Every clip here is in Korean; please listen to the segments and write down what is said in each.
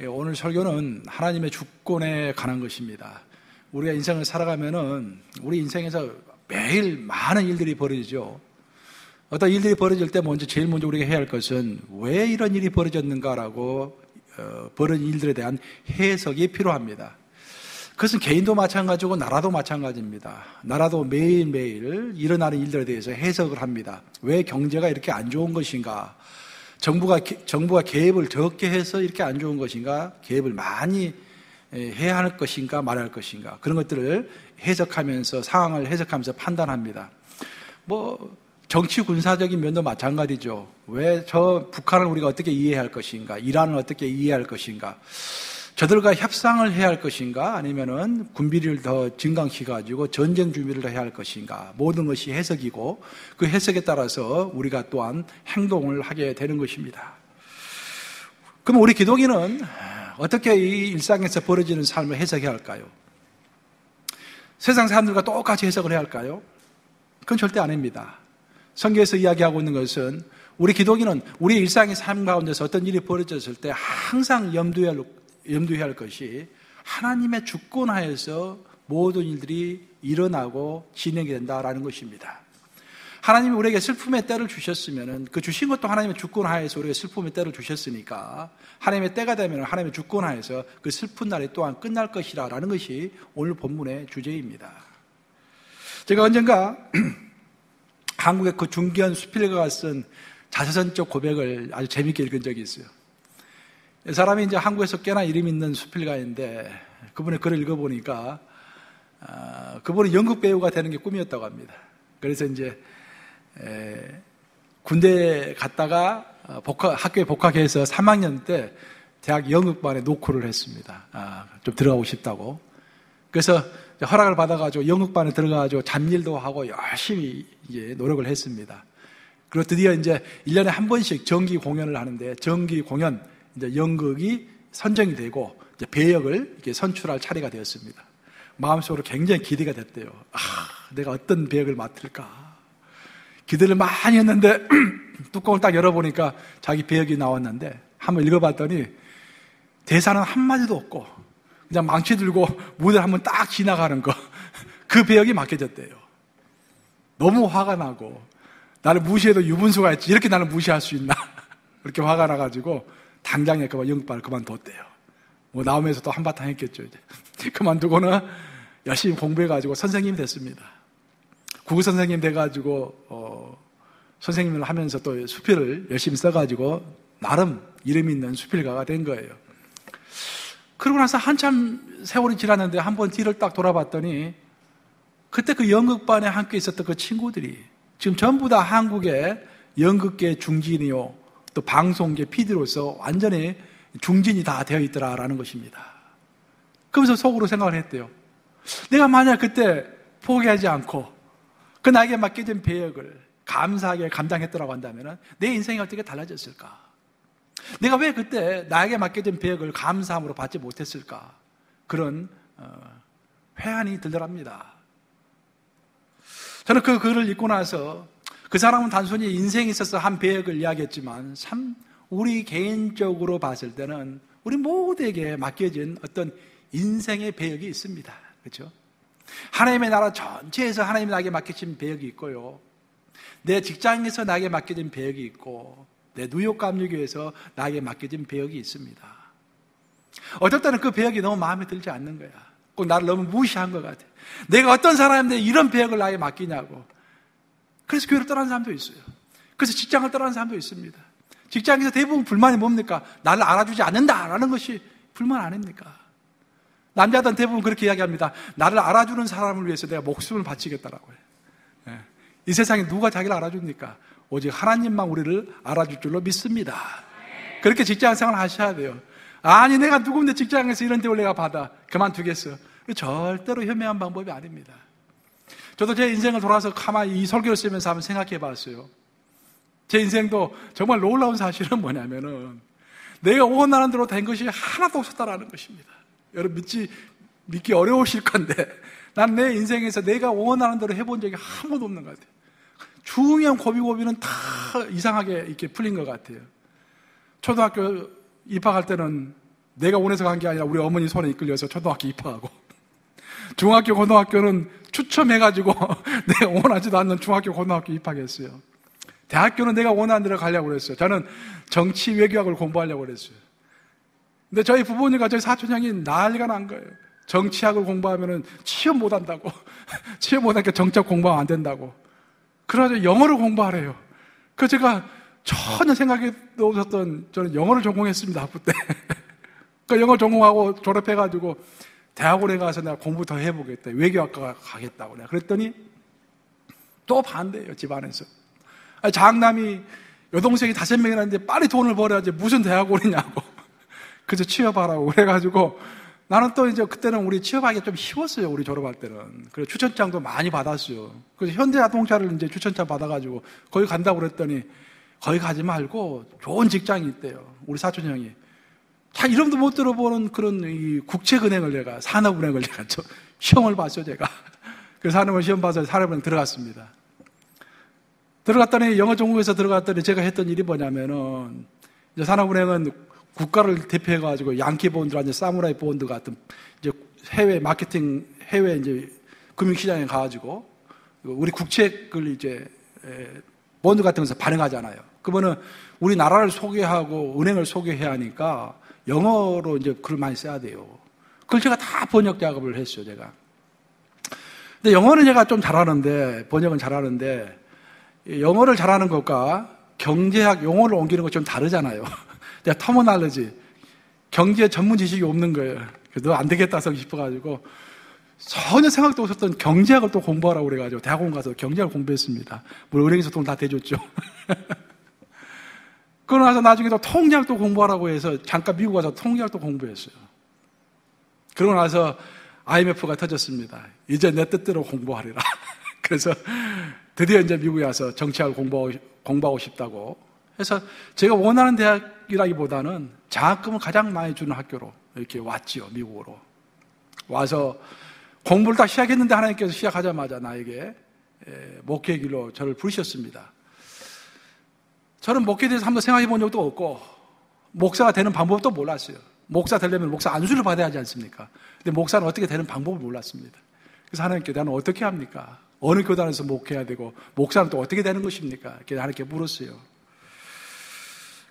오늘 설교는 하나님의 주권에 관한 것입니다. 우리가 인생을 살아가면은 우리 인생에서 매일 많은 일들이 벌어지죠. 어떤 일들이 벌어질 때 제일 먼저 우리가 해야 할 것은 왜 이런 일이 벌어졌는가라고 벌어진 일들에 대한 해석이 필요합니다. 그것은 개인도 마찬가지고 나라도 마찬가지입니다. 나라도 매일매일 일어나는 일들에 대해서 해석을 합니다. 왜 경제가 이렇게 안 좋은 것인가? 정부가 개입을 적게 해서 이렇게 안 좋은 것인가? 개입을 많이 해야 할 것인가 말할 것인가? 그런 것들을 해석하면서 상황을 해석하면서 판단합니다. 정치 군사적인 면도 마찬가지죠. 왜 북한을 우리가 어떻게 이해할 것인가? 이란을 어떻게 이해할 것인가? 저들과 협상을 해야 할 것인가? 아니면은 군비를 더 증강시켜가지고 전쟁 준비를 더 해야 할 것인가? 모든 것이 해석이고 그 해석에 따라서 우리가 또한 행동을 하게 되는 것입니다. 그럼 우리 기독인은 어떻게 이 일상에서 벌어지는 삶을 해석해야 할까요? 세상 사람들과 똑같이 해석을 해야 할까요? 그건 절대 아닙니다. 성경에서 이야기하고 있는 것은 우리 기독인은 우리 일상의 삶 가운데서 어떤 일이 벌어졌을 때 항상 염두해야 할 것이 하나님의 주권하에서 모든 일들이 일어나고 진행이 된다라는 것입니다. 하나님이 우리에게 슬픔의 때를 주셨으면 그 주신 것도 하나님의 주권하에서 우리에게 슬픔의 때를 주셨으니까 하나님의 때가 되면 하나님의 주권하에서 그 슬픈 날이 또한 끝날 것이라는 것이 오늘 본문의 주제입니다. 제가 언젠가 한국의 그 중견 수필가가 쓴 자서전적 고백을 아주 재밌게 읽은 적이 있어요. 이 사람이 이제 한국에서 꽤나 이름 있는 수필가인데 그분의 글을 읽어보니까 그분은 연극 배우가 되는 게 꿈이었다고 합니다. 그래서 이제 군대에 갔다가 학교에 복학해서 3학년 때 대학 연극반에 녹호를 했습니다. 좀 들어가고 싶다고. 그래서 허락을 받아가지고 연극반에 들어가가지고 잡일도 하고 열심히 이제 노력을 했습니다. 그리고 드디어 이제 1년에 한 번씩 정기 공연을 하는데 정기 공연 이제 연극이 선정이 되고 이제 배역을 이렇게 선출할 차례가 되었습니다. 마음속으로 굉장히 기대가 됐대요. 내가 어떤 배역을 맡을까? 기대를 많이 했는데 뚜껑을 딱 열어보니까 자기 배역이 나왔는데 한번 읽어봤더니 대사는 한마디도 없고 그냥 망치 들고 무대를 한번 딱 지나가는 거. 그 배역이 맡겨졌대요. 너무 화가 나고 나를 무시해도 유분수가 있지 이렇게 나를 무시할 수 있나? 그렇게 화가 나가지고 당장에 연극반을 그만뒀대요. 나오면서 또 한바탕 했겠죠. 이제 그만두고는 열심히 공부해가지고 선생님이 됐습니다. 국어 선생님 돼가지고 선생님을 하면서 또 수필을 열심히 써가지고 나름 이름 있는 수필가가 된 거예요. 그러고 나서 한참 세월이 지났는데 한번 뒤를 딱 돌아봤더니 그때 그 연극반에 함께 있었던 그 친구들이 지금 전부 다 한국의 연극계 중진이요 또 방송계 PD로서 완전히 중진이 다 되어 있더라라는 것입니다. 그러면서 속으로 생각을 했대요. 내가 만약 그때 포기하지 않고 그 나에게 맡겨진 배역을 감사하게 감당했더라고 한다면 내 인생이 어떻게 달라졌을까? 내가 왜 그때 나에게 맡겨진 배역을 감사함으로 받지 못했을까? 그런 회한이 들더랍니다. 저는 그 글을 읽고 나서 그 사람은 단순히 인생에 있어서 한 배역을 이야기했지만 참 우리 개인적으로 봤을 때는 우리 모두에게 맡겨진 어떤 인생의 배역이 있습니다. 그렇죠? 하나님의 나라 전체에서 하나님이 나에게 맡겨진 배역이 있고요. 내 직장에서 나에게 맡겨진 배역이 있고 내 뉴욕감리교에서 나에게 맡겨진 배역이 있습니다. 어떨 때는 그 배역이 너무 마음에 들지 않는 거야. 꼭 나를 너무 무시한 것 같아. 내가 어떤 사람인데 이런 배역을 나에게 맡기냐고. 그래서 교회를 떠나는 사람도 있어요. 그래서 직장을 떠나는 사람도 있습니다. 직장에서 대부분 불만이 뭡니까? 나를 알아주지 않는다라는 것이 불만 아닙니까? 남자들은 대부분 그렇게 이야기합니다. 나를 알아주는 사람을 위해서 내가 목숨을 바치겠다라고 해요. 이 세상에 누가 자기를 알아줍니까? 오직 하나님만 우리를 알아줄 줄로 믿습니다. 그렇게 직장생활 하셔야 돼요. 아니 내가 누군데 직장에서 이런 대우를 내가 받아 그만두겠어. 절대로 현명한 방법이 아닙니다. 저도 제 인생을 돌아서 가만히 이 설교를 쓰면서 한번 생각해 봤어요. 제 인생도 정말 놀라운 사실은 뭐냐면은 내가 원하는 대로 된 것이 하나도 없었다라는 것입니다. 여러분 믿기 어려우실 건데 난 내 인생에서 내가 원하는 대로 해본 적이 한 번도 없는 것 같아요. 중요한 고비고비는 다 이상하게 이렇게 풀린 것 같아요. 초등학교 입학할 때는 내가 원해서 간 게 아니라 우리 어머니 손에 이끌려서 초등학교 입학하고, 중학교, 고등학교는 추첨해가지고 내가 원하지도 않는 중학교, 고등학교 입학했어요. 대학교는 내가 원하는 데로 가려고 그랬어요. 저는 정치 외교학을 공부하려고 그랬어요. 근데 저희 부모님과 저희 사촌형이 난리가 난 거예요. 정치학을 공부하면은 취업 못 한다고. 취업 못 하니까 정치학 공부하면 안 된다고. 그래서 영어를 공부하래요. 그래서 제가 전혀 생각도 없었던, 저는 영어를 전공했습니다, 학부 때. 그 영어 전공하고 졸업해가지고 대학원에 가서 내가 공부 더 해보겠다. 외교학과 가겠다고. 내가 그랬더니 또 반대예요, 집안에서. 장남이 여동생이 5명이나 있는데 빨리 돈을 벌어야지 무슨 대학원이냐고. 그래서 취업하라고. 그래가지고 나는 또 이제 그때는 우리 취업하기가 좀 쉬웠어요, 우리 졸업할 때는. 그래서 추천장도 많이 받았어요. 그래서 현대자동차를 이제 추천장 받아가지고 거기 간다고 그랬더니 거기 가지 말고 좋은 직장이 있대요. 우리 사촌 형이. 자, 이름도 못 들어보는 그런 이 국책은행을 내가, 산업은행을 내가 시험을 봤어요, 제가. 그래서 산업을 시험 봐서 산업은행 들어갔습니다. 들어갔더니, 영어 전공에서 들어갔더니 제가 했던 일이 뭐냐면은, 이제 산업은행은 국가를 대표해가지고 양키 본드라든지 사무라이 본드 같은 이제 해외 마케팅, 해외 이제 금융시장에 가가지고 우리 국책을 이제 본드 같은 것을 발행하잖아요. 그러면은 우리나라를 소개하고 은행을 소개해야 하니까 영어로 이제 글을 많이 써야 돼요. 그걸 제가 다 번역 작업을 했어요, 제가. 근데 영어는 제가 좀 잘하는데, 번역은 잘하는데, 영어를 잘하는 것과 경제학 용어를 옮기는 것 좀 다르잖아요. 내가 터미널로지, 경제 전문 지식이 없는 거예요. 그래서 너 안 되겠다 싶어가지고, 전혀 생각도 없었던 경제학을 또 공부하라고 그래가지고, 대학원 가서 경제학을 공부했습니다. 물론 은행에서 돈 다 대줬죠. 그러고 나서 나중에 또 통계학도 공부하라고 해서 잠깐 미국 가서 통계학도 공부했어요. 그러고 나서 IMF가 터졌습니다. 이제 내 뜻대로 공부하리라. 그래서 드디어 이제 미국에 와서 정치학을 공부하고 싶다고 해서 제가 원하는 대학이라기보다는 장학금을 가장 많이 주는 학교로 이렇게 왔지요, 미국으로. 와서 공부를 딱 시작했는데 하나님께서 시작하자마자 나에게 목회의 길로 저를 부르셨습니다. 저는 목회에 대해서 한번 생각해 본 적도 없고 목사가 되는 방법도 몰랐어요. 목사 되려면 목사 안수를 받아야 하지 않습니까? 근데 목사는 어떻게 되는 방법을 몰랐습니다. 그래서 하나님께 나는 어떻게 합니까? 어느 교단에서 목회해야 되고 목사는 또 어떻게 되는 것입니까? 이렇게 하나님께 물었어요.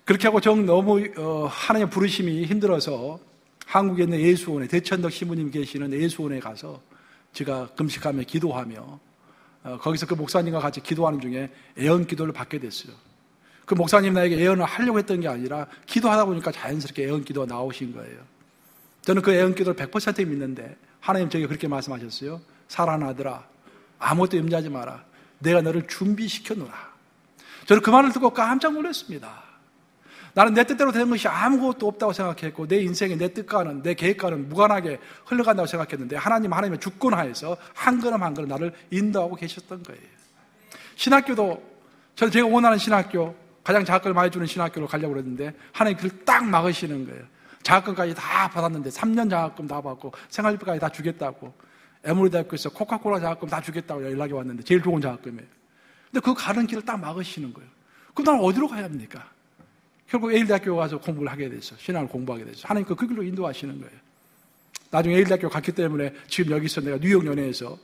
그렇게 하고 너무 하나님 부르심이 힘들어서 한국에 있는 예수원에, 대천덕 시부님 계시는 예수원에 가서 제가 금식하며 기도하며 거기서 그 목사님과 같이 기도하는 중에 애언 기도를 받게 됐어요. 그 목사님 나에게 애언을 하려고 했던 게 아니라 기도하다 보니까 자연스럽게 애언 기도가 나오신 거예요. 저는 그 애언 기도를 100% 믿는데 하나님 저에게 그렇게 말씀하셨어요. 사랑하는 아들아, 아무것도 염려하지 마라. 내가 너를 준비시켜놓으라. 저는 그 말을 듣고 깜짝 놀랐습니다. 나는 내 뜻대로 되는 것이 아무것도 없다고 생각했고 내 인생에 내 뜻과는 내 계획과는 무관하게 흘러간다고 생각했는데 하나님의 주권하에서 한 걸음 한 걸음 나를 인도하고 계셨던 거예요. 신학교도 저는 제가 원하는 신학교, 가장 장학금을 많이 주는 신학교로 가려고 그랬는데 하나님 그걸 딱 막으시는 거예요. 장학금까지 다 받았는데 3년 장학금 다 받고 생활비까지 다 주겠다고, 에모리 대학교에서 코카콜라 장학금 다 주겠다고 연락이 왔는데 제일 좋은 장학금이에요. 근데 그 가는 길을 딱 막으시는 거예요. 그럼 나는 어디로 가야 합니까? 결국 예일대학교 가서 공부를 하게 됐어요. 신학을 공부하게 됐어요. 하나님 그 길로 인도하시는 거예요. 나중에 예일대학교 갔기 때문에 지금 여기서 내가 뉴욕연회에서,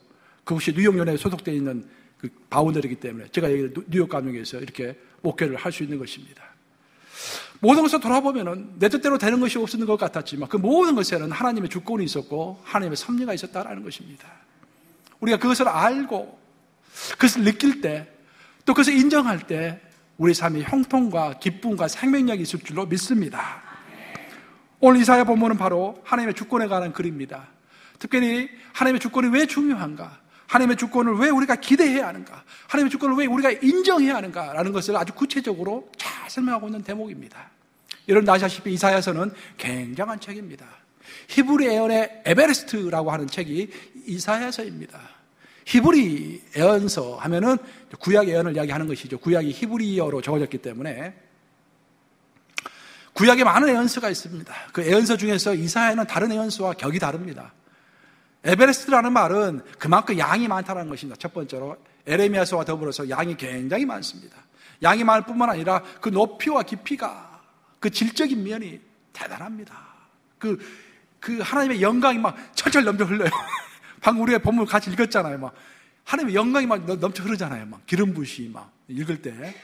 그곳이 뉴욕연회에 소속되어 있는 그 바운더리이기 때문에 제가 여기 뉴욕 감옥에서 이렇게 목회를 할 수 있는 것입니다. 모든 것을 돌아보면은 내 뜻대로 되는 것이 없었는 것 같았지만 그 모든 것에는 하나님의 주권이 있었고 하나님의 섭리가 있었다라는 것입니다. 우리가 그것을 알고 그것을 느낄 때, 또 그것을 인정할 때 우리 삶에 형통과 기쁨과 생명력이 있을 줄로 믿습니다. 오늘 이사야 본문은 바로 하나님의 주권에 관한 글입니다. 특별히 하나님의 주권이 왜 중요한가, 하나님의 주권을 왜 우리가 기대해야 하는가, 하나님의 주권을 왜 우리가 인정해야 하는가라는 것을 아주 구체적으로 잘 설명하고 있는 대목입니다. 여러분 아시다시피 이사야서는 굉장한 책입니다. 히브리 애언의 에베레스트라고 하는 책이 이사야서입니다. 히브리 애언서 하면은 구약 애언을 이야기하는 것이죠. 구약이 히브리어로 적어졌기 때문에 구약에 많은 애언서가 있습니다. 그 애언서 중에서 이사야는 다른 애언서와 격이 다릅니다. 에베레스트라는 말은 그만큼 양이 많다는 것입니다. 첫 번째로 에레미야서와 더불어서 양이 굉장히 많습니다. 양이 많을 뿐만 아니라 그 높이와 깊이가, 그 질적인 면이 대단합니다. 그 하나님의 영광이 막 철철 넘쳐 흘러요. 방금 우리가 본문 같이 읽었잖아요. 막 하나님의 영광이 막 넘쳐 흐르잖아요. 막 기름 부으시 막 읽을 때.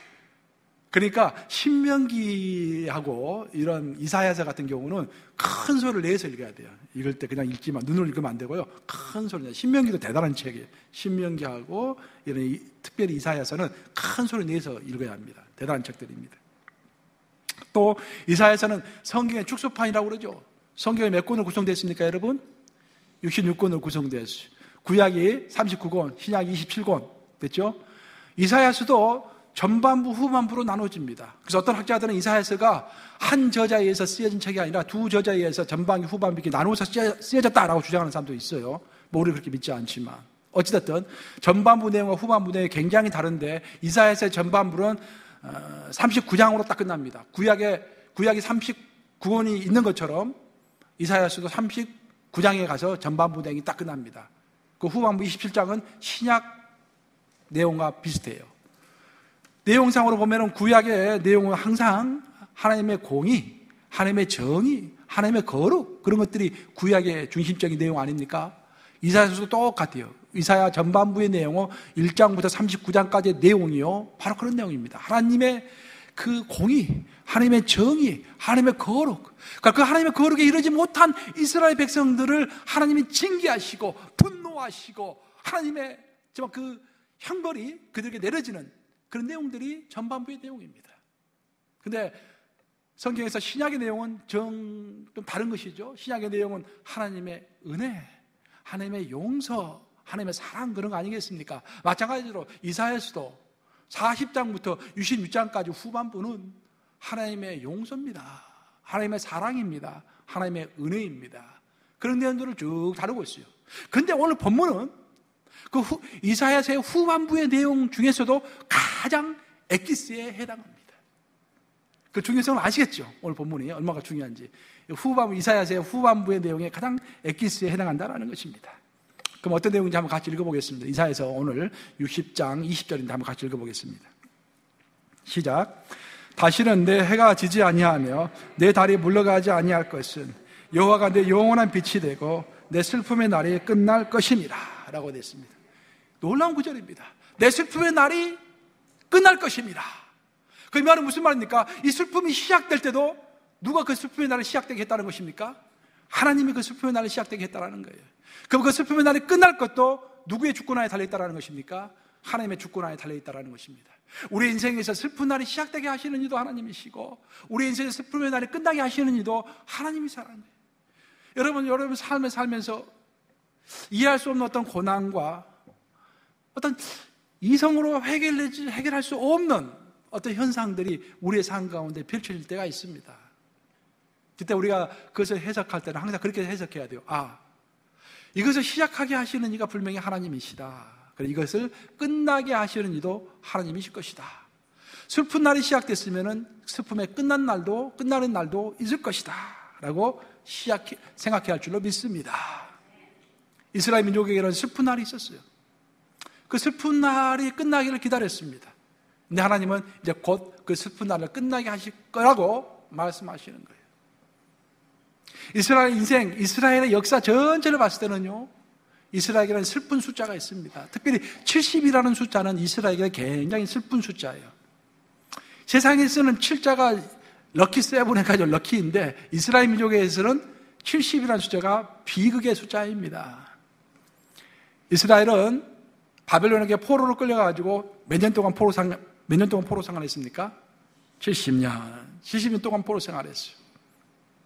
그러니까 신명기하고 이런 이사야서 같은 경우는 큰 소리를 내서 읽어야 돼요. 읽을 때 그냥 읽지만 눈으로 읽으면 안 되고요. 큰 소리. 신명기도 대단한 책이에요. 신명기하고 이런 특별히 이사야서는 큰 소리 내서 읽어야 합니다. 대단한 책들입니다. 또 이사야서는 성경의 축소판이라고 그러죠. 성경이 몇 권으로 구성됐습니까, 여러분? 66권으로 구성됐어요. 구약이 39권, 신약이 27권 됐죠? 이사야서도 전반부, 후반부로 나눠집니다. 그래서 어떤 학자들은 이사야서가 한 저자에 의해서 쓰여진 책이 아니라 두 저자에 의해서 전반기, 후반기 이렇게 나눠서 쓰여졌다라고 주장하는 사람도 있어요. 뭐 우리 그렇게 믿지 않지만 어찌됐든 전반부 내용과 후반부 내용이 굉장히 다른데 이사야서의 전반부는 39장으로 딱 끝납니다. 구약이 39권이 있는 것처럼 이사야서도 39장에 가서 전반부 내용이 딱 끝납니다. 그 후반부 27장은 신약 내용과 비슷해요. 내용상으로 보면 구약의 내용은 항상 하나님의 공의, 하나님의 정의, 하나님의 거룩 그런 것들이 구약의 중심적인 내용 아닙니까? 이사야서도 똑같아요. 이사야 전반부의 내용은 1장부터 39장까지의 내용이요 바로 그런 내용입니다. 하나님의 그 공의, 하나님의 정의, 하나님의 거룩, 그러니까 그 하나님의 거룩에 이르지 못한 이스라엘 백성들을 하나님이 징계하시고 분노하시고 하나님의 정말 그 형벌이 그들에게 내려지는 그런 내용들이 전반부의 내용입니다. 근데 성경에서 신약의 내용은 좀 다른 것이죠. 신약의 내용은 하나님의 은혜, 하나님의 용서, 하나님의 사랑 그런 거 아니겠습니까? 마찬가지로 이사야서도 40장부터 66장까지 후반부는 하나님의 용서입니다. 하나님의 사랑입니다. 하나님의 은혜입니다. 그런 내용들을 쭉 다루고 있어요. 그런데 오늘 본문은 이사야서의 후반부의 내용 중에서도 가장 엑기스에 해당합니다. 그 중요성을 아시겠죠? 오늘 본문이 얼마나 중요한지. 이사야서의 후반부의 내용에 가장 엑기스에 해당한다는 것입니다. 그럼 어떤 내용인지 한번 같이 읽어보겠습니다. 이사야서 오늘 60장 20절인데 한번 같이 읽어보겠습니다. 시작. 다시는 내 해가 지지 아니하며 내 달이 물러가지 아니할 것은 여호와가 내 영원한 빛이 되고 내 슬픔의 날이 끝날 것이니라 라고 되어 있습니다. 놀라운 구절입니다. 내 슬픔의 날이 끝날 것입니다. 그 말은 무슨 말입니까? 이 슬픔이 시작될 때도 누가 그 슬픔의 날을 시작되게 했다는 것입니까? 하나님이 그 슬픔의 날을 시작되게 했다는 거예요. 그럼 그 슬픔의 날이 끝날 것도 누구의 주권하에 달려있다는 것입니까? 하나님의 주권하에 달려있다는 것입니다. 우리 인생에서 슬픈 날이 시작되게 하시는 이도 하나님이시고 우리 인생에서 슬픔의 날이 끝나게 하시는 이도 하나님이시라는 거예요. 여러분 삶을 살면서 이해할 수 없는 어떤 고난과 어떤 이성으로 해결할 수 없는 어떤 현상들이 우리의 삶 가운데 펼쳐질 때가 있습니다. 그때 우리가 그것을 해석할 때는 항상 그렇게 해석해야 돼요. 이것을 시작하게 하시는 이가 분명히 하나님이시다. 그리고 이것을 끝나게 하시는 이도 하나님이실 것이다. 슬픈 날이 시작됐으면 슬픔의 끝나는 날도 있을 것이다 라고 생각해야 할 줄로 믿습니다. 이스라엘 민족에게는 슬픈 날이 있었어요. 그 슬픈 날이 끝나기를 기다렸습니다. 근데 하나님은 이제 곧 그 슬픈 날을 끝나게 하실 거라고 말씀하시는 거예요. 이스라엘의 역사 전체를 봤을 때는요, 이스라엘에게는 슬픈 숫자가 있습니다. 특별히 70이라는 숫자는 이스라엘에게 굉장히 슬픈 숫자예요. 세상에 쓰는 7자가 럭키 세븐 해가지고 럭키인데 이스라엘 민족에서는 70이라는 숫자가 비극의 숫자입니다. 이스라엘은 바벨론에게 포로로 끌려가지고 몇 년 동안 포로 생활했습니까? 70년 동안 포로 생활했어요.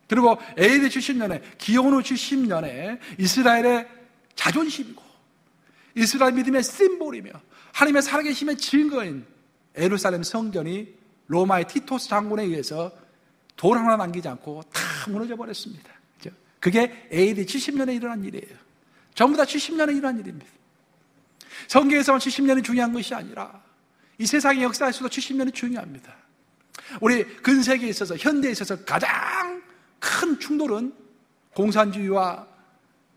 그리고 AD 70년에 기원 후 70년에 이스라엘의 자존심이고 이스라엘 믿음의 심볼이며 하나님의 살아계심의 증거인 예루살렘 성전이 로마의 티토스 장군에 의해서 돌 하나 남기지 않고 다 무너져 버렸습니다. 그게 AD 70년에 일어난 일이에요. 전부 다 70년에 일어난 일입니다. 성경에서만 70년이 중요한 것이 아니라 이 세상의 역사에서도 70년이 중요합니다. 우리 근세기에 있어서 현대에 있어서 가장 큰 충돌은 공산주의와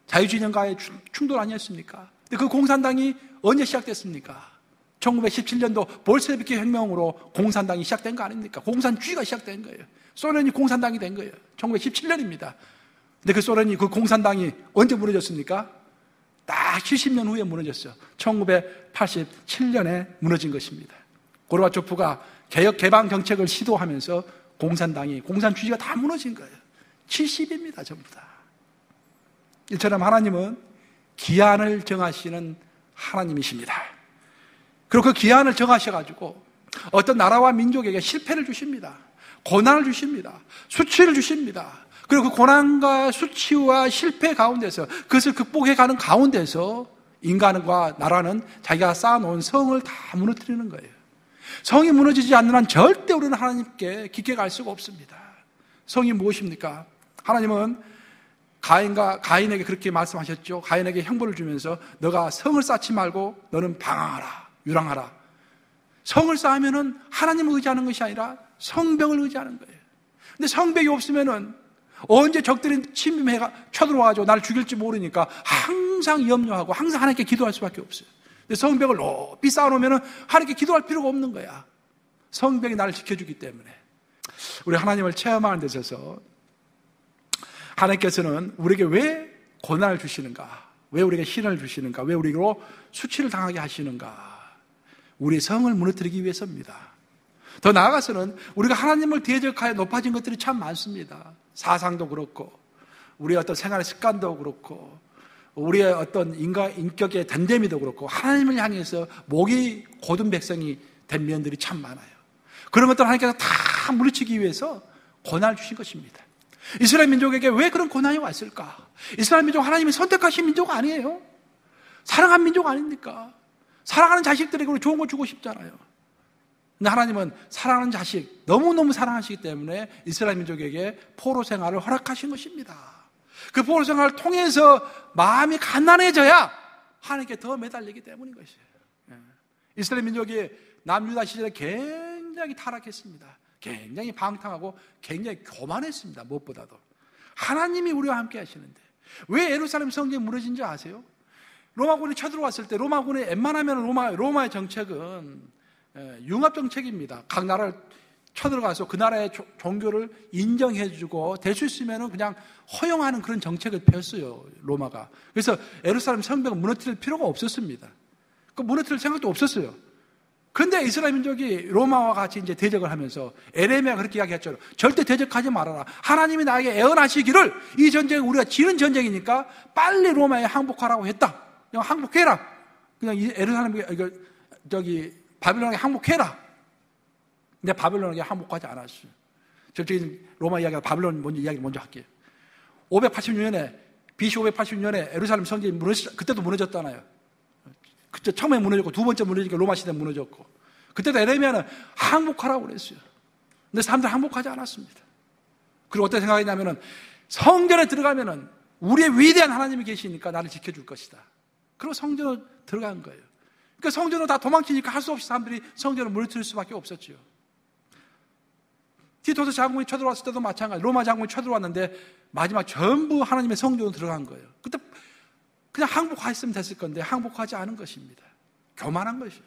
자유진영과의 충돌 아니었습니까? 근데 그 공산당이 언제 시작됐습니까? 1917년도 볼셰비키 혁명으로 공산당이 시작된 거 아닙니까? 공산주의가 시작된 거예요. 소련이 공산당이 된 거예요. 1917년입니다. 근데 그 소련이, 그 공산당이 언제 무너졌습니까? 딱 70년 후에 무너졌어요. 1987년에 무너진 것입니다. 고르바초프가 개혁 개방 정책을 시도하면서 공산 주의가 다 무너진 거예요. 70입니다, 전부 다. 이처럼 하나님은 기한을 정하시는 하나님이십니다. 그리고 그 기한을 정하셔가지고 어떤 나라와 민족에게 실패를 주십니다. 고난을 주십니다. 수치를 주십니다. 그리고 그 고난과 수치와 실패 가운데서, 그것을 극복해가는 가운데서 인간과 나라는 자기가 쌓아놓은 성을 다 무너뜨리는 거예요. 성이 무너지지 않는 한 절대 우리는 하나님께 깊게 갈 수가 없습니다. 성이 무엇입니까? 하나님은 가인에게 그렇게 말씀하셨죠. 가인에게 형벌을 주면서 너가 성을 쌓지 말고 너는 방황하라, 유랑하라. 성을 쌓으면은 하나님을 의지하는 것이 아니라 성벽을 의지하는 거예요. 근데 성벽이 없으면은 언제 적들이 침입해가 쳐들어와가지고 나를 죽일지 모르니까 항상 염려하고 항상 하나님께 기도할 수밖에 없어요. 근데 성벽을 높이 쌓아놓으면은 하나님께 기도할 필요가 없는 거야. 성벽이 나를 지켜주기 때문에. 우리 하나님을 체험하는 데 있어서 하나님께서는 우리에게 왜 고난을 주시는가? 왜 우리에게 시련을 주시는가? 왜 우리로 수치를 당하게 하시는가? 우리의 성을 무너뜨리기 위해서입니다. 더 나아가서는 우리가 하나님을 대적하여 높아진 것들이 참 많습니다. 사상도 그렇고, 우리의 어떤 생활의 습관도 그렇고, 우리의 어떤 인격의 됨됨이도 그렇고, 하나님을 향해서 목이 곧은 백성이 된 면들이 참 많아요. 그런 것들을 하나님께서 다 물리치기 위해서 고난을 주신 것입니다. 이스라엘 민족에게 왜 그런 고난이 왔을까? 이스라엘 민족 하나님이 선택하신 민족 아니에요? 사랑한 민족 아닙니까? 사랑하는 자식들에게 좋은 거 주고 싶잖아요. 근데 하나님은 사랑하는 자식, 너무너무 사랑하시기 때문에 이스라엘 민족에게 포로 생활을 허락하신 것입니다. 그 포로 생활을 통해서 마음이 가난해져야 하나님께 더 매달리기 때문인 것이에요. 이스라엘 민족이 남유다 시절에 굉장히 타락했습니다. 굉장히 방탕하고 굉장히 교만했습니다. 무엇보다도. 하나님이 우리와 함께 하시는데 왜 예루살렘 성전이 무너진 줄 아세요? 로마군이 쳐들어왔을 때 로마군이 웬만하면 로마의 정책은 융합 정책입니다. 각 나라를 쳐들어가서 그 나라의 종교를 인정해주고 될 수 있으면 그냥 허용하는 그런 정책을 폈어요, 로마가. 그래서 예루살렘 성벽을 무너뜨릴 필요가 없었습니다. 그 무너뜨릴 생각도 없었어요. 그런데 이스라엘 민족이 로마와 같이 이제 대적을 하면서 에레미야가 그렇게 이야기했죠. 절대 대적하지 말아라. 하나님이 나에게 애언하시기를 이 전쟁은 우리가 지는 전쟁이니까 빨리 로마에 항복하라고 했다. 그냥 항복해라. 그냥 예루살렘 바빌론에게 항복해라. 근데 바빌론에게 항복하지 않았어요. 저쪽에 로마 이야기가 바빌론 이야기 먼저 할게요. 586년에 BC 586년에 예루살렘 성전이 그때도 무너졌잖아요. 그때 처음에 무너졌고 두 번째 무너지니까 로마 시대 무너졌고 그때도 에레미야는 항복하라고 그랬어요. 근데 사람들 항복하지 않았습니다. 그리고 어떻게 생각했냐면은 성전에 들어가면은 우리의 위대한 하나님이 계시니까 나를 지켜줄 것이다. 그리고 성전으로 들어간 거예요. 그러니까 성전으로 다 도망치니까 할 수 없이 사람들이 성전을 무너뜨릴 수밖에 없었죠. 티토스 장군이 쳐들어왔을 때도 마찬가지. 로마 장군이 쳐들어왔는데 마지막 전부 하나님의 성전으로 들어간 거예요. 그때 그냥 항복했으면 됐을 건데 항복하지 않은 것입니다. 교만한 것이에요.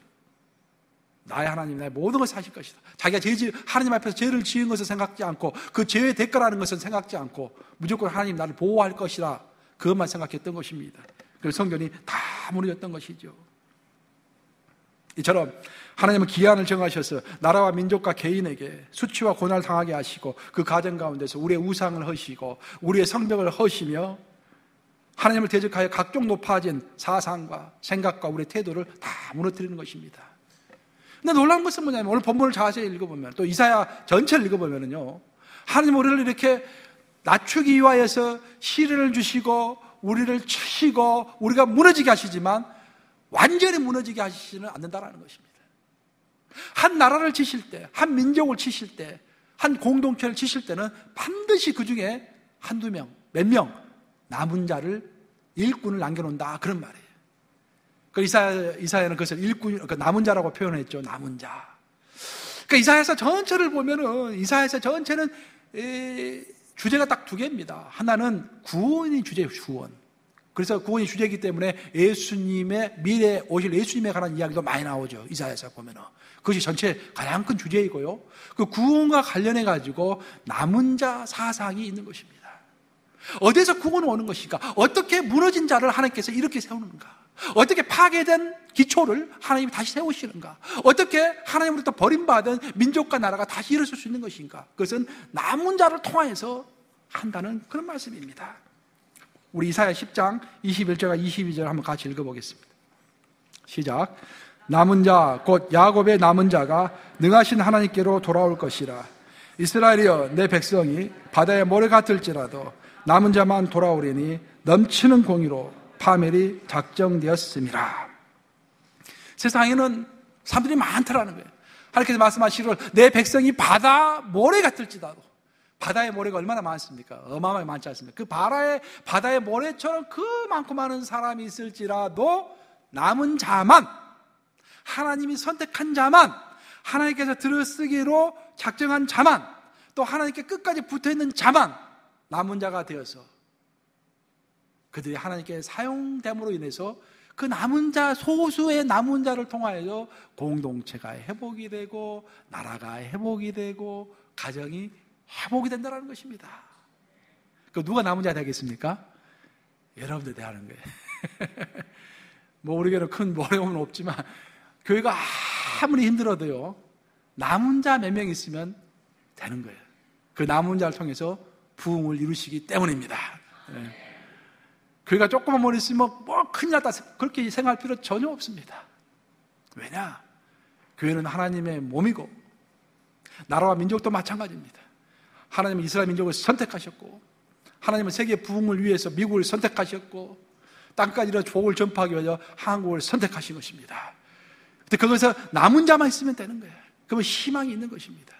나의 하나님, 나의 모든 것을 하실 것이다. 자기가 하나님 앞에서 죄를 지은 것을 생각지 않고 그 죄의 대가라는 것을 생각지 않고 무조건 하나님 나를 보호할 것이라 그것만 생각했던 것입니다. 그래서 성전이 다 무너졌던 것이죠. 이처럼 하나님은 기한을 정하셔서 나라와 민족과 개인에게 수치와 고난을 당하게 하시고 그 가정 가운데서 우리의 우상을 허시고 우리의 성벽을 허시며 하나님을 대적하여 각종 높아진 사상과 생각과 우리의 태도를 다 무너뜨리는 것입니다. 근데 놀라운 것은 뭐냐면 오늘 본문을 자세히 읽어보면 또 이사야 전체를 읽어보면요 하나님 우리를 이렇게 낮추기 위하여서 시련을 주시고 우리를 치시고 우리가 무너지게 하시지만 완전히 무너지게 하시지는 않는다는 것입니다. 한 나라를 치실 때, 한 민족을 치실 때, 한 공동체를 치실 때는 반드시 그 중에 한두 명, 몇 명 남은 자를 일꾼을 남겨놓는다 그런 말이에요. 그 이사야는 그것을 일꾼, 그 남은 자라고 표현했죠. 남은 자. 그 이사야서 전체를 보면은 이사야서 전체는 주제가 딱 두 개입니다. 하나는 구원이 주제예요. 구원. 그래서 구원이 주제이기 때문에 예수님의 미래에 오실 예수님에 관한 이야기도 많이 나오죠. 이사야서 보면은. 그것이 전체 가장 큰 주제이고요. 그 구원과 관련해 가지고 남은 자 사상이 있는 것입니다. 어디에서 구원이 오는 것인가? 어떻게 무너진 자를 하나님께서 이렇게 세우는가? 어떻게 파괴된 기초를 하나님이 다시 세우시는가? 어떻게 하나님으로부터 버림받은 민족과 나라가 다시 일어설 수 있는 것인가? 그것은 남은 자를 통하여서 한다는 그런 말씀입니다. 우리 이사야 10장 21절과 22절 한번 같이 읽어보겠습니다. 시작. 남은 자 곧 야곱의 남은 자가 능하신 하나님께로 돌아올 것이라. 이스라엘이여 내 백성이 바다의 모래 같을지라도 남은 자만 돌아오리니 넘치는 공의로 파멸이 작정되었음이라. 세상에는 사람들이 많더라는 거예요. 하나님께서 말씀하시기를 내 백성이 바다 모래 같을지라도. 바다의 모래가 얼마나 많습니까? 어마어마하게 많지 않습니까? 그 바다의 모래처럼 그 많고 많은 사람이 있을지라도 남은 자만, 하나님이 선택한 자만, 하나님께서 들어쓰기로 작정한 자만, 또 하나님께 끝까지 붙어있는 자만 남은 자가 되어서 그들이 하나님께 사용됨으로 인해서 그 남은 자, 소수의 남은 자를 통하여 공동체가 회복이 되고 나라가 회복이 되고 가정이 회복이 된다는 것입니다. 그 누가 남은 자 되겠습니까? 여러분들 되는 거예요. 뭐 우리 교회는 큰 어려움은 없지만 교회가 아무리 힘들어도요 남은 자 몇 명 있으면 되는 거예요. 그 남은 자를 통해서 부흥을 이루시기 때문입니다. 교회가 조금만 머리 있으면 뭐 큰일 났다 그렇게 생각할 필요 전혀 없습니다. 왜냐? 교회는 하나님의 몸이고 나라와 민족도 마찬가지입니다. 하나님은 이스라엘 민족을 선택하셨고 하나님은 세계 부흥을 위해서 미국을 선택하셨고 땅까지 이런 복을 전파하기 위해서 한국을 선택하신 것입니다. 근데 거기서 남은 자만 있으면 되는 거예요. 그러면 희망이 있는 것입니다.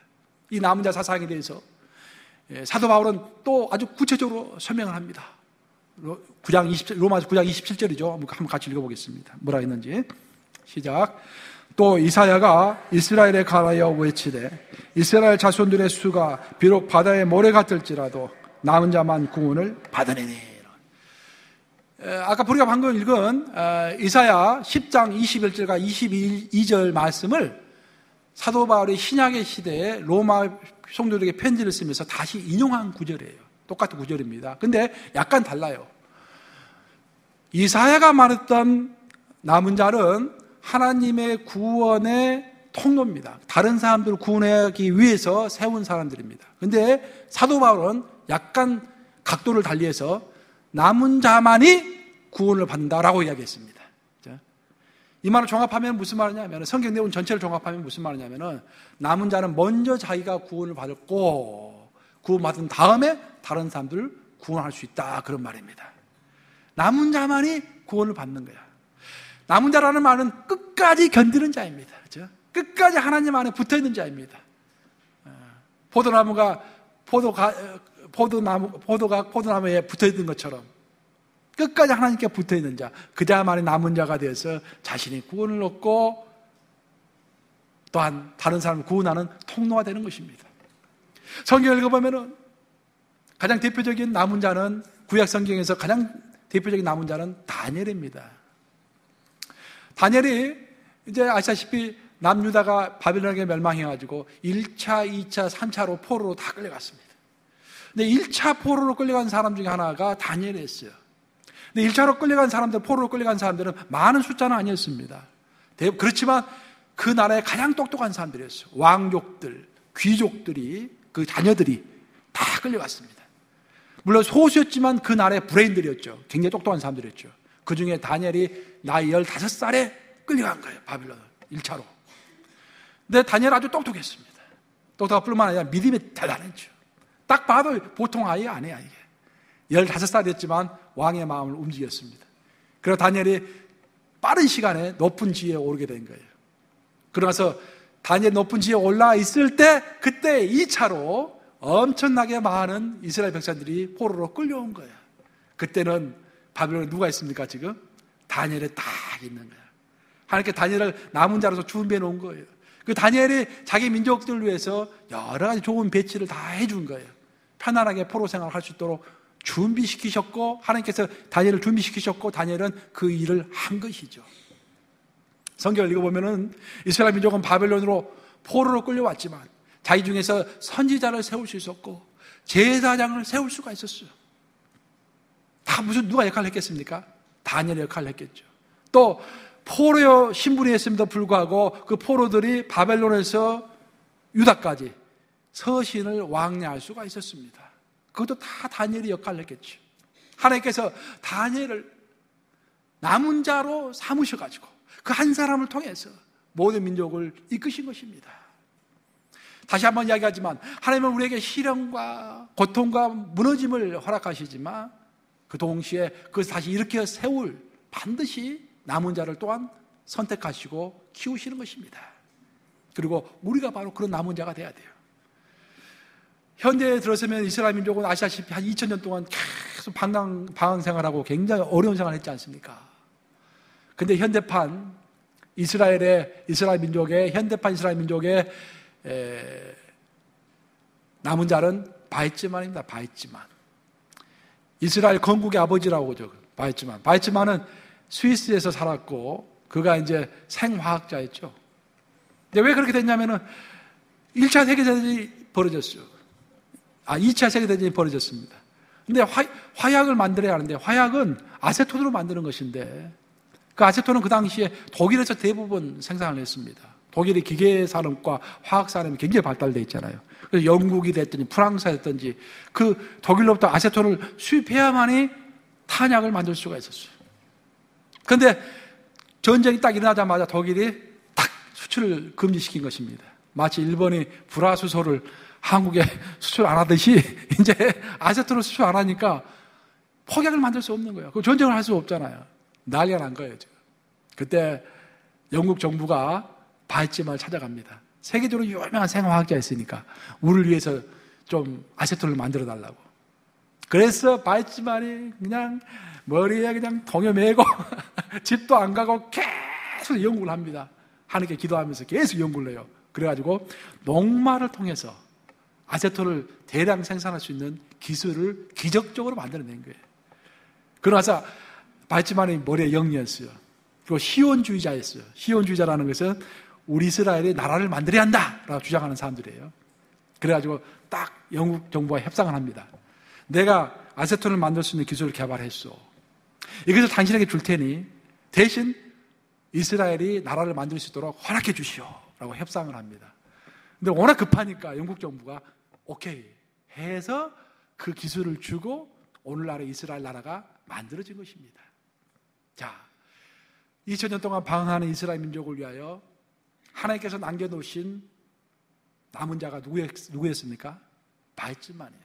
이 남은 자 사상에 대해서 사도 바울은 또 아주 구체적으로 설명을 합니다. 로마서 9장 27절이죠. 한번 같이 읽어보겠습니다. 뭐라 했는지. 시작. 또 이사야가 이스라엘에 관하여 외치되 이스라엘 자손들의 수가 비록 바다의 모래 같을지라도 남은 자만 구원을 받으리니. 아까 우리가 방금 읽은 이사야 10장 21절과 22절 말씀을 사도 바울이 신약의 시대에 로마 성도들에게 편지를 쓰면서 다시 인용한 구절이에요. 똑같은 구절입니다. 근데 약간 달라요. 이사야가 말했던 남은 자는 하나님의 구원의 통로입니다. 다른 사람들을 구원하기 위해서 세운 사람들입니다. 근데 사도 바울은 약간 각도를 달리해서 남은 자만이 구원을 받는다라고 이야기했습니다. 이 말을 종합하면 무슨 말이냐면 성경 내용 전체를 종합하면 무슨 말이냐면 남은 자는 먼저 자기가 구원을 받았고 구원받은 다음에 다른 사람들을 구원할 수 있다 그런 말입니다. 남은 자만이 구원을 받는 거야. 남은 자라는 말은 끝까지 견디는 자입니다. 그렇죠? 끝까지 하나님 안에 붙어있는 자입니다. 포도나무가 포도나무에 붙어있는 것처럼 끝까지 하나님께 붙어있는 자, 그자만이 남은 자가 되어서 자신이 구원을 얻고 또한 다른 사람을 구원하는 통로가 되는 것입니다. 성경을 읽어보면 가장 대표적인 남은 자는 구약 성경에서 가장 대표적인 남은 자는 다니엘입니다. 다니엘이 이제 아시다시피 남유다가 바빌론에게 멸망해가지고 1차, 2차, 3차로 포로로 다 끌려갔습니다. 근데 1차 포로로 끌려간 사람 중에 하나가 다니엘이었어요. 근데 1차로 끌려간 사람들, 포로로 끌려간 사람들은 많은 숫자는 아니었습니다. 그렇지만 그 나라의 가장 똑똑한 사람들이었어요. 왕족들, 귀족들이, 그 자녀들이 다 끌려갔습니다. 물론 소수였지만 그 나라의 브레인들이었죠. 굉장히 똑똑한 사람들이었죠. 그 중에 다니엘이 나이 15살에 끌려간 거예요. 바빌론 1차로. 근데 다니엘 아주 똑똑했습니다. 똑똑할 뿐만 아니라 믿음이 대단했죠. 딱 봐도 보통 아이가 아니야 이게. 15살이었지만 왕의 마음을 움직였습니다. 그래서 다니엘이 빠른 시간에 높은 지위에 오르게 된 거예요. 그러면서 다니엘 높은 지위에 올라 있을 때 그때 2차로 엄청나게 많은 이스라엘 백성들이 포로로 끌려온 거예요. 그때는 바빌론에 누가 있습니까 지금? 다니엘이 딱 있는 거예요. 하나님께 다니엘을 남은 자로서 준비해 놓은 거예요. 그 다니엘이 자기 민족들을 위해서 여러 가지 좋은 배치를 다 해준 거예요. 편안하게 포로 생활을 할 수 있도록 준비시키셨고 하나님께서 다니엘을 준비시키셨고 다니엘은 그 일을 한 것이죠. 성경을 읽어보면은 이스라엘 민족은 바벨론으로 포로로 끌려왔지만 자기 중에서 선지자를 세울 수 있었고 제사장을 세울 수가 있었어요. 다 누가 역할을 했겠습니까? 다니엘의 역할을 했겠죠. 또 포로 신분이었음에도 불구하고 그 포로들이 바벨론에서 유다까지 서신을 왕래할 수가 있었습니다. 그것도 다 다니엘이 역할을 했겠죠. 하나님께서 다니엘을 남은 자로 삼으셔가지고 그 한 사람을 통해서 모든 민족을 이끄신 것입니다. 다시 한번 이야기하지만 하나님은 우리에게 시련과 고통과 무너짐을 허락하시지만 그 동시에 그것을 다시 일으켜 세울 반드시 남은 자를 또한 선택하시고 키우시는 것입니다. 그리고 우리가 바로 그런 남은 자가 돼야 돼요. 현대에 들어서면 이스라엘 민족은 아시다시피 한 2000년 동안 계속 방황 생활하고 굉장히 어려운 생활을 했지 않습니까? 근데 현대판 이스라엘 민족의 남은 자는 바이츠만입니다. 바이츠만. 이스라엘 건국의 아버지라고 그러죠. 바이츠만. 바이츠만은 스위스에서 살았고 그가 이제 생화학자였죠. 근데 왜 그렇게 됐냐면은 1차 세계대전이 벌어졌어요. 2차 세계대전이 벌어졌습니다. 근데 화약을 만들어야 하는데 화약은 아세톤으로 만드는 것인데 그 아세톤은 그 당시에 독일에서 대부분 생산을 했습니다. 독일의 기계산업과 화학산업이 굉장히 발달되어 있잖아요. 그래서 영국이 됐든지 프랑스가 됐든지 그 독일로부터 아세톤을 수입해야만이 탄약을 만들 수가 있었어요. 그런데 전쟁이 딱 일어나자마자 독일이 딱 수출을 금지시킨 것입니다. 마치 일본이 불화수소를 한국에 수출 안 하듯이 이제 아세톤을 수출 안 하니까 폭약을 만들 수 없는 거예요. 그 전쟁을 할 수 없잖아요. 난리가 난 거예요, 지금. 그때 영국 정부가 바이츠만을 찾아갑니다. 세계적으로 유명한 생화학자였으니까 우리를 위해서 좀 아세톤을 만들어 달라고. 그래서 바이츠만이 그냥 머리에 그냥 동요 메고 집도 안 가고 계속 연구를 합니다. 하나님께 기도하면서 계속 연구를 해요. 그래가지고 녹말을 통해서 아세톤을 대량 생산할 수 있는 기술을 기적적으로 만들어낸 거예요. 그러나서 바이츠만이 머리에 영리였어요. 그리고 시온주의자였어요. 시온주의자라는 것은 우리 이스라엘이 나라를 만들어야 한다라고 주장하는 사람들이에요. 그래가지고 딱 영국 정부와 협상을 합니다. 내가 아세톤을 만들 수 있는 기술을 개발했어. 이것을 당신에게 줄 테니 대신 이스라엘이 나라를 만들 수 있도록 허락해 주시오 라고 협상을 합니다. 근데 워낙 급하니까 영국 정부가 오케이 해서 그 기술을 주고 오늘날의 이스라엘 나라가 만들어진 것입니다. 자, 2000년 동안 방황하는 이스라엘 민족을 위하여 하나님께서 남겨놓으신 남은 자가 누구였습니까? 바이츠만이에요.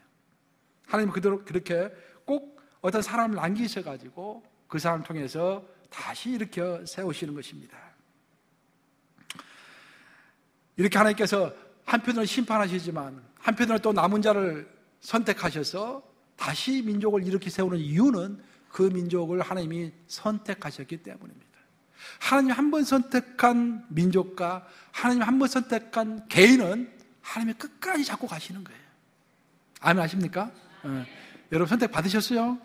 하나님은 그대로 그렇게 꼭 어떤 사람을 남기셔가지고 그 사람을 통해서 다시 일으켜 세우시는 것입니다. 이렇게 하나님께서 한편으로 심판하시지만 한편으로 또 남은 자를 선택하셔서 다시 민족을 일으켜 세우는 이유는 그 민족을 하나님이 선택하셨기 때문입니다. 하나님 한 번 선택한 민족과 하나님 한 번 선택한 개인은 하나님이 끝까지 잡고 가시는 거예요. 아멘 아십니까? 네. 여러분 선택 받으셨어요?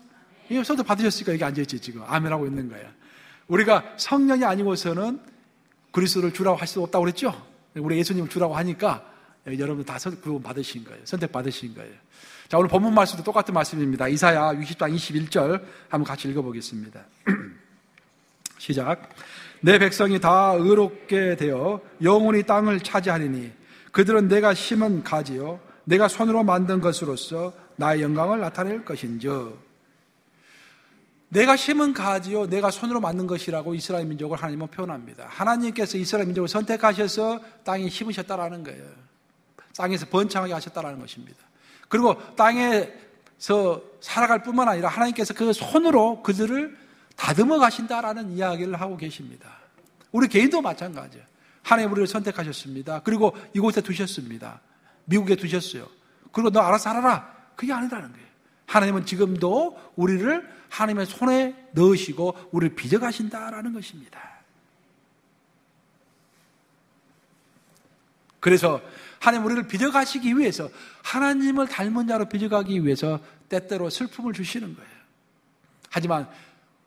이거 선택 받으셨으니까 여기 앉아있지 지금 아멘하고 있는 거예요. 우리가 성령이 아니고서는 그리스도를 주라고 할 수 없다고 그랬죠? 우리 예수님을 주라고 하니까 여러분 다 구원 받으신 거예요. 선택 받으신 거예요. 자, 오늘 본문 말씀도 똑같은 말씀입니다. 이사야 60장 21절 한번 같이 읽어보겠습니다. 시작. 내 백성이 다 의롭게 되어 영원히 땅을 차지하리니 그들은 내가 심은 가지요 내가 손으로 만든 것으로서 나의 영광을 나타낼 것인즉. 내가 심은 가지요 내가 손으로 만든 것이라고 이스라엘 민족을 하나님은 표현합니다. 하나님께서 이스라엘 민족을 선택하셔서 땅에 심으셨다라는 거예요. 땅에서 번창하게 하셨다라는 것입니다. 그리고 땅에서 살아갈 뿐만 아니라 하나님께서 그 손으로 그들을 다듬어 가신다라는 이야기를 하고 계십니다. 우리 개인도 마찬가지예요. 하나님 우리를 선택하셨습니다. 그리고 이곳에 두셨습니다. 미국에 두셨어요. 그리고 너 알아서 살아라. 그게 아니라는 거예요. 하나님은 지금도 우리를 하나님의 손에 넣으시고 우리를 빚어가신다라는 것입니다. 그래서 하나님 우리를 빚어가시기 위해서 하나님을 닮은 자로 빚어가기 위해서 때때로 슬픔을 주시는 거예요. 하지만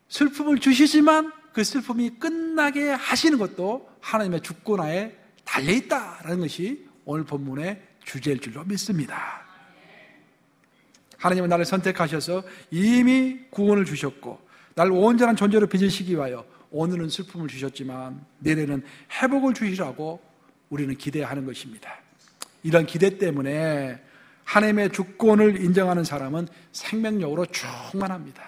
슬픔을 주시지만 그 슬픔이 끝나게 하시는 것도 하나님의 주권하에 달려있다라는 것이 오늘 본문의 주제일 줄로 믿습니다. 하나님은 나를 선택하셔서 이미 구원을 주셨고 나를 온전한 존재로 빚으시기 위하여 오늘은 슬픔을 주셨지만 내일은 회복을 주시라고 우리는 기대하는 것입니다. 이런 기대 때문에 하나님의 주권을 인정하는 사람은 생명력으로 충만합니다.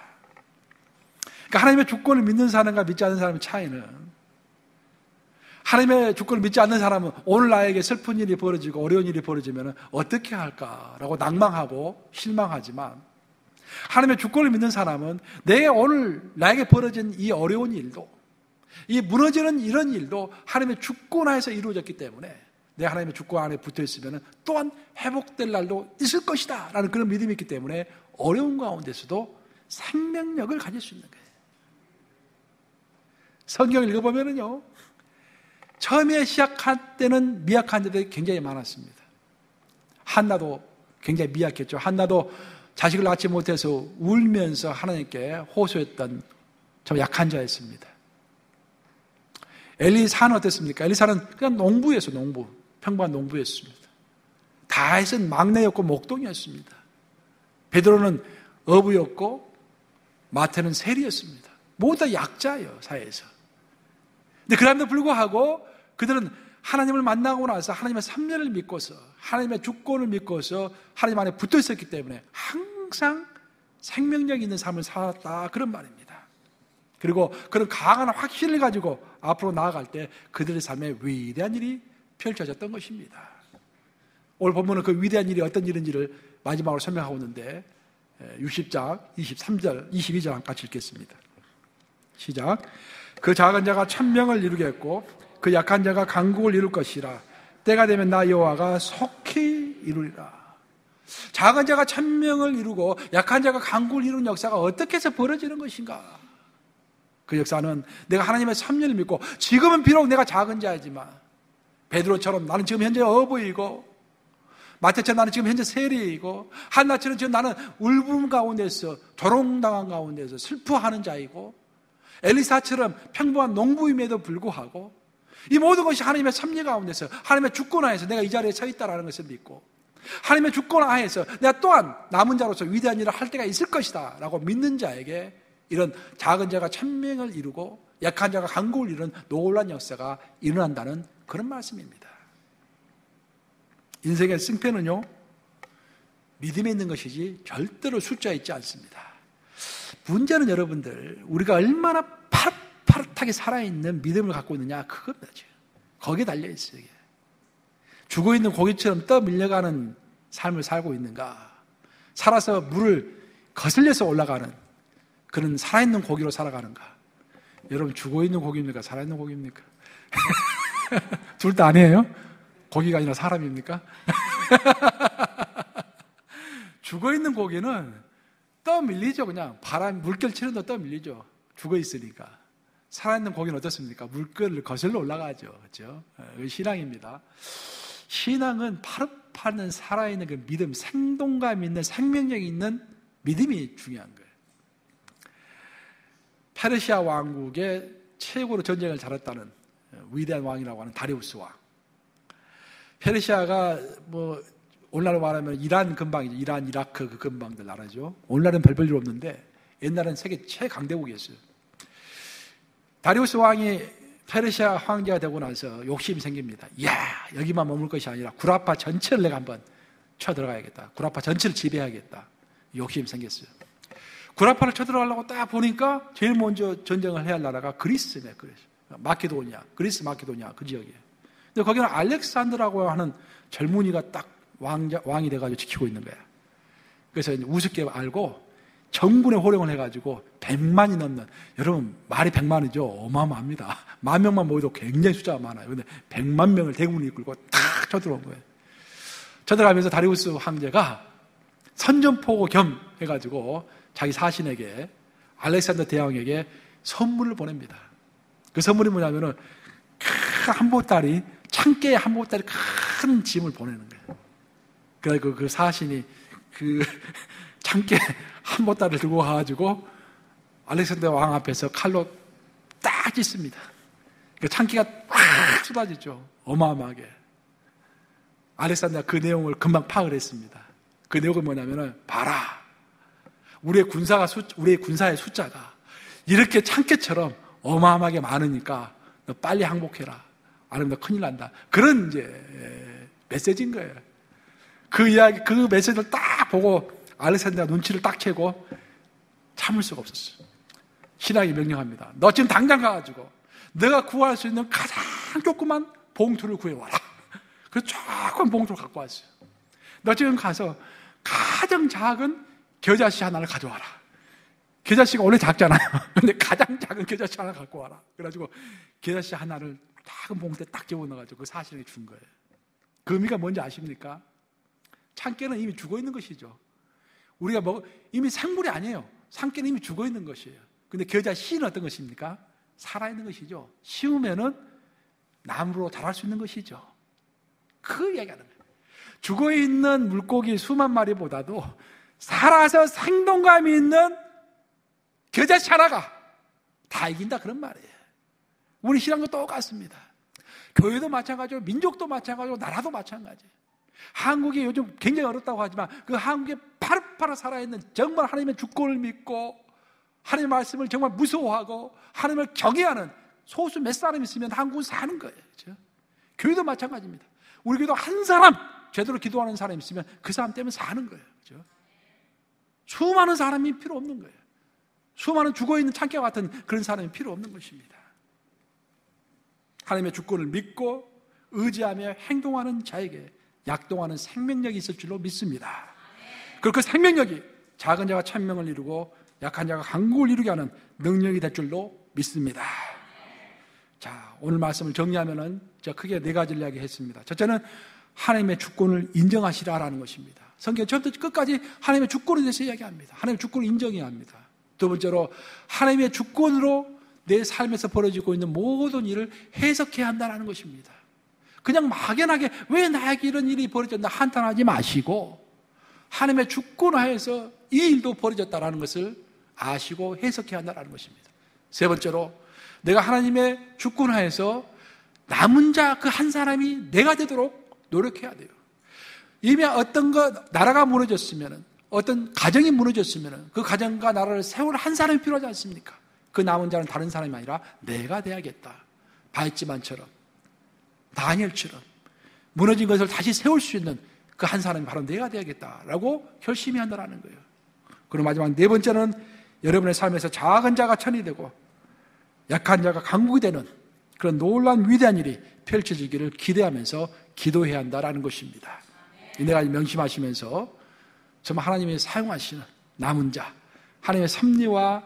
그러니까 하나님의 주권을 믿는 사람과 믿지 않는 사람의 차이는, 하나님의 주권을 믿지 않는 사람은 오늘 나에게 슬픈 일이 벌어지고 어려운 일이 벌어지면 어떻게 할까라고 낭망하고 실망하지만, 하나님의 주권을 믿는 사람은 내가 오늘 나에게 벌어진 이 어려운 일도, 이 무너지는 이런 일도 하나님의 주권 하에서 이루어졌기 때문에 내가 하나님의 주권 안에 붙어 있으면 또한 회복될 날도 있을 것이다 라는 그런 믿음이 있기 때문에 어려운 가운데서도 생명력을 가질 수 있는 거예요. 성경을 읽어보면요, 처음에 시작할 때는 미약한 자들이 굉장히 많았습니다. 한나도 굉장히 미약했죠. 한나도 자식을 낳지 못해서 울면서 하나님께 호소했던 참 약한 자였습니다. 엘리사는 어땠습니까? 엘리사는 그냥 농부였어요. 농부. 평범한 농부였습니다. 다윗은 막내였고 목동이었습니다. 베드로는 어부였고 마태는 세리였습니다. 모두 다 약자예요, 사회에서. 근데 그럼에도 불구하고 그들은 하나님을 만나고 나서 하나님의 섭리를 믿고서 하나님의 주권을 믿고서 하나님 안에 붙어 있었기 때문에 항상 생명력 있는 삶을 살았다, 그런 말입니다. 그리고 그런 강한 확신을 가지고 앞으로 나아갈 때 그들의 삶에 위대한 일이 펼쳐졌던 것입니다. 오늘 본문은 그 위대한 일이 어떤 일인지를 마지막으로 설명하고 있는데 60장 23절 22절 같이 읽겠습니다. 시작. 그 작은 자가 1000명을 이루겠고 그 약한 자가 강국을 이룰 것이라. 때가 되면 나 여호와가 속히 이루리라. 작은 자가 1000명을 이루고 약한 자가 강국을 이루는 역사가 어떻게 해서 벌어지는 것인가? 그 역사는 내가 하나님의 섭리를 믿고, 지금은 비록 내가 작은 자이지만 베드로처럼 나는 지금 현재 어부이고, 마태처럼 나는 지금 현재 세리이고, 한나처럼 지금 나는 울분 가운데서 조롱당한 가운데서 슬퍼하는 자이고, 엘리사처럼 평범한 농부임에도 불구하고 이 모든 것이 하나님의 섭리 가운데서 하나님의 주권 하에서 내가 이 자리에 서 있다는 것을 믿고, 하나님의 주권 하에서 내가 또한 남은 자로서 위대한 일을 할 때가 있을 것이다 라고 믿는 자에게 이런 작은 자가 1000명을 이루고 약한 자가 강국을 이루는 놀라운 역사가 일어난다는 그런 말씀입니다. 인생의 승패는요, 믿음에 있는 것이지 절대로 숫자에 있지 않습니다. 문제는 여러분들, 우리가 얼마나 파릇파릇하게 살아있는 믿음을 갖고 있느냐, 그겁니다. 거기에 달려있어요. 이게. 죽어있는 고기처럼 떠밀려가는 삶을 살고 있는가, 살아서 물을 거슬려서 올라가는 그런 살아있는 고기로 살아가는가. 여러분, 죽어있는 고기입니까? 살아있는 고기입니까? 둘 다 아니에요? 고기가 아니라 사람입니까? 죽어있는 고기는 떠밀리죠. 그냥 바람, 물결 치는 데 떠밀리죠. 죽어있으니까. 살아있는 고기는 어떻습니까? 물결을 거슬러 올라가죠. 그렇죠? 신앙입니다. 신앙은 파릇파릇 살아있는 그 믿음, 생동감 있는 생명력 있는 믿음이 중요한 거예요. 페르시아 왕국의 최고로 전쟁을 잘했다는 위대한 왕이라고 하는 다리우스 왕. 페르시아가 오늘날로 말하면 이란 근방이죠. 이란, 이라크 그 근방들 나라죠. 오늘날은 별별 일 없는데 옛날엔 세계 최강대국이었어요. 다리우스 왕이 페르시아 황제가 되고 나서 욕심이 생깁니다. 이야, 여기만 머물 것이 아니라 구라파 전체를 내가 한번 쳐들어가야겠다. 구라파 전체를 지배해야겠다. 욕심이 생겼어요. 구라파를 쳐들어가려고 딱 보니까 제일 먼저 전쟁을 해야 할 나라가 그리스네. 마케도니아, 그리스 마케도니아 그 지역이에요. 근데 거기는 알렉산드라고 하는 젊은이가 딱 왕이 돼가지고 지키고 있는 거야. 그래서 우습게 알고 정분에 호령을 해가지고 100만이 넘는, 여러분 말이 100만이죠. 어마어마합니다. 10,000명만 모여도 굉장히 숫자가 많아요. 근데 100만 명을 대군이 이끌고 탁 쳐들어온 거예요. 쳐들어가면서 다리우스 황제가 선전포고 겸 해가지고 자기 사신에게, 알렉산더 대왕에게 선물을 보냅니다. 그 선물이 뭐냐면은 큰 한보따리, 창깨에 한보따리 큰 짐을 보내는 거예요. 그래서 그 사신이 그 창깨 한보따리를 들고 가가지고 알렉산더 왕 앞에서 칼로 딱 찢습니다. 그 창기가 팍 쏟아지죠. 어마어마하게. 알렉산더가 그 내용을 금방 파악을 했습니다. 그 내용은 뭐냐면은, 봐라, 우리의 군사의 숫자가 이렇게 창깨처럼 어마어마하게 많으니까 너 빨리 항복해라. 아니면 너 큰일 난다. 그런 이제 메시지인 거예요. 그 메시지를 딱 보고 알렉산더가 눈치를 딱 채고 참을 수가 없었어요. 신하에게 명령합니다. 너 지금 당장 가가지고 너가 구할 수 있는 가장 조그만 봉투를 구해와라. 그래서 조그만 봉투를 갖고 왔어요. 너 지금 가서 가장 작은 겨자씨 하나를 가져와라. 겨자씨가 원래 작잖아요. 근데 가장 작은 겨자씨 하나 갖고 와라. 그래가지고 겨자씨 하나를 작은 봉투에 딱 집어넣어가지고 그 사실에게 준 거예요. 그 의미가 뭔지 아십니까? 참깨는 이미 죽어 있는 것이죠. 우리가 이미 생물이 아니에요. 참깨는 이미 죽어 있는 것이에요. 근데 겨자씨는 어떤 것입니까? 살아있는 것이죠. 심으면은 나무로 자랄 수 있는 것이죠. 그 이야기하는 거예요. 죽어 있는 물고기 수만 마리보다도 살아서 생동감이 있는 겨자씨 하나가 다 이긴다 그런 말이에요. 우리 신앙도 똑같습니다. 교회도 마찬가지고 민족도 마찬가지고 나라도 마찬가지예요. 한국이 요즘 굉장히 어렵다고 하지만 그 한국에 파릇파릇 살아있는 정말 하나님의 주권을 믿고 하나님의 말씀을 정말 무서워하고 하나님을 경외하는 소수 몇 사람 있으면 한국은 사는 거예요. 그렇죠? 교회도 마찬가지입니다. 우리 교회도 한 사람 제대로 기도하는 사람이 있으면 그 사람 때문에 사는 거예요. 그렇죠? 수많은 사람이 필요 없는 거예요. 수많은 죽어있는 창깨 같은 그런 사람이 필요 없는 것입니다. 하나님의 주권을 믿고 의지하며 행동하는 자에게 약동하는 생명력이 있을 줄로 믿습니다. 그리고 그 생명력이 작은 자가 천명을 이루고 약한 자가 강국을 이루게 하는 능력이 될 줄로 믿습니다. 자, 오늘 말씀을 정리하면은 제가 크게 네 가지를 이야기했습니다. 첫째는 하나님의 주권을 인정하시라라는 것입니다. 성경 처음부터 끝까지 하나님의 주권에 대해서 이야기합니다. 하나님의 주권을 인정해야 합니다. 두 번째로 하나님의 주권으로 내 삶에서 벌어지고 있는 모든 일을 해석해야 한다는 것입니다. 그냥 막연하게 왜 나에게 이런 일이 벌어졌나 한탄하지 마시고 하나님의 주권하에서 이 일도 벌어졌다는 것을 아시고 해석해야 한다는 것입니다. 세 번째로 내가 하나님의 주권하에서 남은 자 그 한 사람이 내가 되도록 노력해야 돼요. 이미 어떤 나라가 무너졌으면 어떤 가정이 무너졌으면 그 가정과 나라를 세울 한 사람이 필요하지 않습니까? 그 남은 자는 다른 사람이 아니라 내가 돼야겠다. 바이지만처럼 다니엘처럼 무너진 것을 다시 세울 수 있는 그 한 사람이 바로 내가 돼야겠다라고 결심히 한다는 거예요. 그리고 마지막 네 번째는 여러분의 삶에서 작은 자가 천이 되고 약한 자가 강국이 되는 그런 놀라운 위대한 일이 펼쳐지기를 기대하면서 기도해야 한다는 것입니다. 이 네 가지 명심하시면서 정말 하나님이 사용하시는 남은 자, 하나님의 섭리와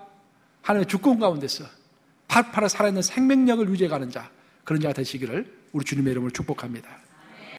하나님의 주권 가운데서 팔팔 살아있는 생명력을 유지해가는 자, 그런 자가 되시기를 우리 주님의 이름으로 축복합니다.